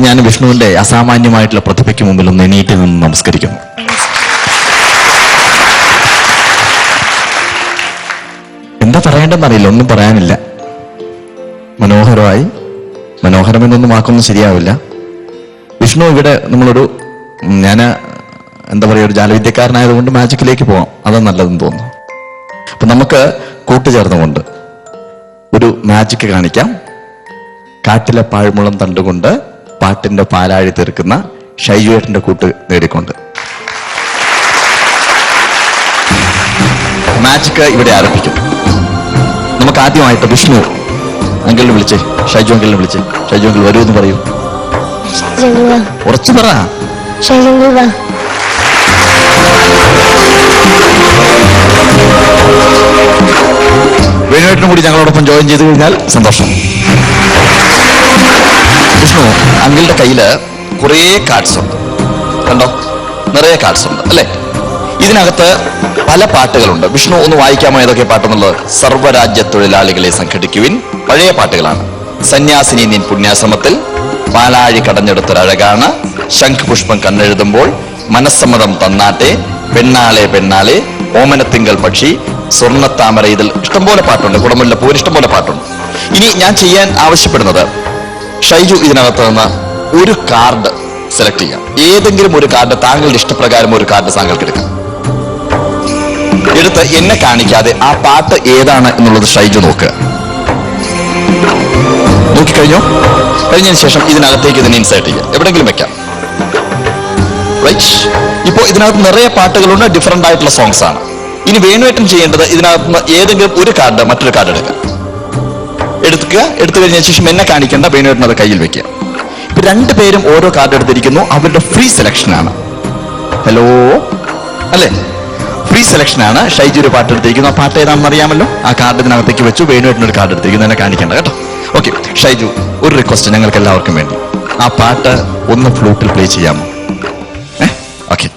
ഞാൻ വിഷ്ണുവിന്റെ അസാമാന്യമായിട്ടുള്ള പ്രതിഭയ്ക്ക് മുമ്പിൽ ഒന്ന് എണീറ്റ് നിന്ന് നമസ്കരിക്കുന്നു. എന്താ പറയേണ്ടെന്നറിയില്ല, ഒന്നും പറയാനില്ല. മനോഹരമായി, മനോഹരമെന്നൊന്നും വാക്കൊന്നും ശരിയാവില്ല. വിഷ്ണു ഇവിടെ നമ്മളൊരു, ഞാൻ എന്താ പറയുക, ഒരു ജാലവിദ്യക്കാരനായതുകൊണ്ട് മാജിക്കിലേക്ക് പോവാം, അതാ നല്ലതെന്ന് തോന്നുന്നു. അപ്പൊ നമുക്ക് കൂട്ടുചേർന്നുകൊണ്ട് ഒരു മാജിക്ക് കാണിക്കാം. കാട്ടിലെ പാഴ്മുളം തണ്ടുകൊണ്ട് പാട്ടിന്റെ പാലാഴി തീർക്കുന്ന ഷൈജുവേട്ടന്റെ കൂട്ട് നേടിക്കൊണ്ട് മാജിക്ക് ഇവിടെ ആരംഭിക്കും. നമുക്ക് ആദ്യമായിട്ട് വിഷ്ണു അങ്കിളിനെ വിളിച്ചേ, ഷൈജു അങ്കിളിനെ വിളിച്ചേ. ഷൈജു അങ്കിൾ വരൂ എന്ന് പറയൂ, ഉറച്ചു പറ. വേണുവേട്ടനും കൂടി ഞങ്ങളോടൊപ്പം ജോയിൻ ചെയ്ത് കഴിഞ്ഞാൽ സന്തോഷം. വിഷ്ണു അങ്കിളുടെ കയ്യില് കുറേ കാർഡ്സ് ഉണ്ട്, കണ്ടോ? നിറയെ കാർഡ്സ് ഉണ്ട് അല്ലെ? ഇതിനകത്ത് പല പാട്ടുകളുണ്ട്. വിഷ്ണു ഒന്ന് വായിക്കാമോ ഏതൊക്കെ പാട്ടെന്നുള്ളത്? സർവ്വരാജ്യ തൊഴിലാളികളെ സംഘടിക്കുവിൻ, പഴയ പാട്ടുകളാണ്. സന്യാസിനി നീൻ പുണ്യാശ്രമത്തിൽ, പാലാഴി കടഞ്ഞെടുത്തൊരഴകാണ്, ശംഖ് പുഷ്പം കണ്ണെഴുതുമ്പോൾ, മനസ്സമ്മതം തന്നാട്ടെ, പെണ്ണാളെ പെണ്ണാളെ, ഓമനത്തിങ്കൽ പക്ഷി, സ്വർണ്ണത്താമര. ഇതിൽ ഇഷ്ടംപോലെ പാട്ടുണ്ട്. കുടമുല്ല പൂവിന് ഇഷ്ടംപോലെ പാട്ടുണ്ട്. ഇനി ഞാൻ ചെയ്യാൻ ആവശ്യപ്പെടുന്നത്, ഷൈജു ഇതിനകത്ത് നിന്ന് ഒരു കാർഡ് സെലക്ട് ചെയ്യാം. ഏതെങ്കിലും ഒരു കാർഡ്, താങ്കളുടെ ഇഷ്ടപ്രകാരം ഒരു കാർഡ് താങ്കൾക്ക് എടുക്കാം. എടുത്ത് എന്നെ കാണിക്കാതെ ആ പാട്ട് ഏതാണ് എന്നുള്ളത് ഷൈജു നോക്കുക. നോക്കിക്കഴിഞ്ഞോ? കഴിഞ്ഞതിന് ശേഷം ഇതിനകത്തേക്ക് ഇതിനെ ഇൻസേർട്ട് ചെയ്യാം, എവിടെങ്കിലും വെക്കാം. റൈറ്റ്. ഇപ്പോ ഇതിനകത്ത് നിറയെ പാട്ടുകളുണ്ട്, ഡിഫറെന്റ് ആയിട്ടുള്ള സോങ്സ് ആണ്. ഇനി വേണുവേട്ടൻ ചെയ്യേണ്ടത് ഇതിനകത്ത് ഏതെങ്കിലും ഒരു കാർഡ്, മറ്റൊരു കാർഡ് എടുക്കുക. എടുക്കുക. എടുത്തു കഴിഞ്ഞ ശേഷം എന്നെ കാണിക്കേണ്ട, വേണുവേട്ടൻ അത് കയ്യിൽ വെക്കുക. ഇപ്പൊ രണ്ടുപേരും ഓരോ കാർഡ് എടുത്തിരിക്കുന്നു. അവരുടെ ഫ്രീ സെലക്ഷൻ ആണ്. ഹലോ അല്ലേ? ഫ്രീ സെലക്ഷൻ ആണ്. ഷൈജു ഒരു പാട്ട് എടുത്തിരിക്കുന്നു. ആ പാട്ട് ഏതാണെന്ന് അറിയാമല്ലോ. ആ കാർഡ് ഇതിനകത്തേക്ക് വെച്ചു. വേണുവേട്ടൻ ഒരു കാർഡ് എടുത്തിരിക്കുന്നു, എന്നെ കാണിക്കേണ്ട കേട്ടോ. ഓക്കെ ഷൈജു, ഒരു റിക്വസ്റ്റ് ഞങ്ങൾക്ക് എല്ലാവർക്കും വേണ്ടി, ആ പാട്ട് ഒന്ന് ഫ്ലൂട്ടിൽ പ്ലേ ചെയ്യാമോ? Okay.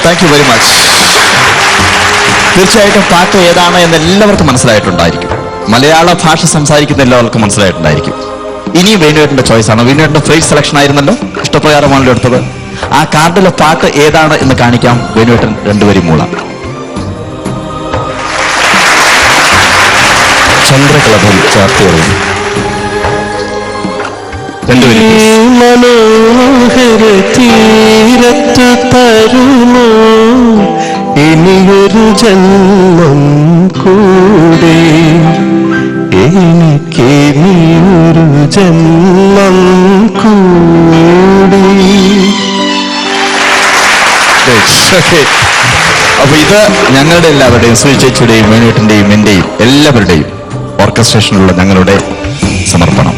Thank you very much. തീർച്ചയായിട്ടും പാട്ട് ഏതാണ് എന്ന് എല്ലാവർക്കും മനസ്സിലായിട്ടുണ്ടായിരിക്കും. മലയാള ഭാഷ സംസാരിക്കുന്ന എല്ലാവർക്കും മനസ്സിലായിട്ടുണ്ടായിരിക്കും. ഇനി വേണുവേട്ടന്റെ ചോയ്സ് ആണ്. വേണുവേട്ടന്റെ ഫ്രീ സെലക്ഷൻ ആയിരുന്നല്ലോ, ഇഷ്ടപ്രകാരമാണല്ലോ എടുത്തത്. ആ കാർഡിലെ പാട്ട് ഏതാണ് എന്ന് കാണിക്കാം. വേണുവേട്ടൻ രണ്ടുപേരും മൂളാം. ചന്ദ്രകളഭം ചാർത്തിയറിയും മനോഹര തീരത്തു തരുമോ ഇനിയൊരു ജന്മം കൂടെ, എനിക്ക് നീയൊരു ജന്മം കൂടി. അപ്പൊ ഇത് ഞങ്ങളുടെ എല്ലാവരുടെയും, ശ്രീ ചേച്ചിയുടെയും വേണുവേട്ടന്റെയും എന്റെയും എല്ലാവരുടെയും ഓർക്കസ്ട്രേഷനിലുള്ള ഞങ്ങളുടെ സമർപ്പണം.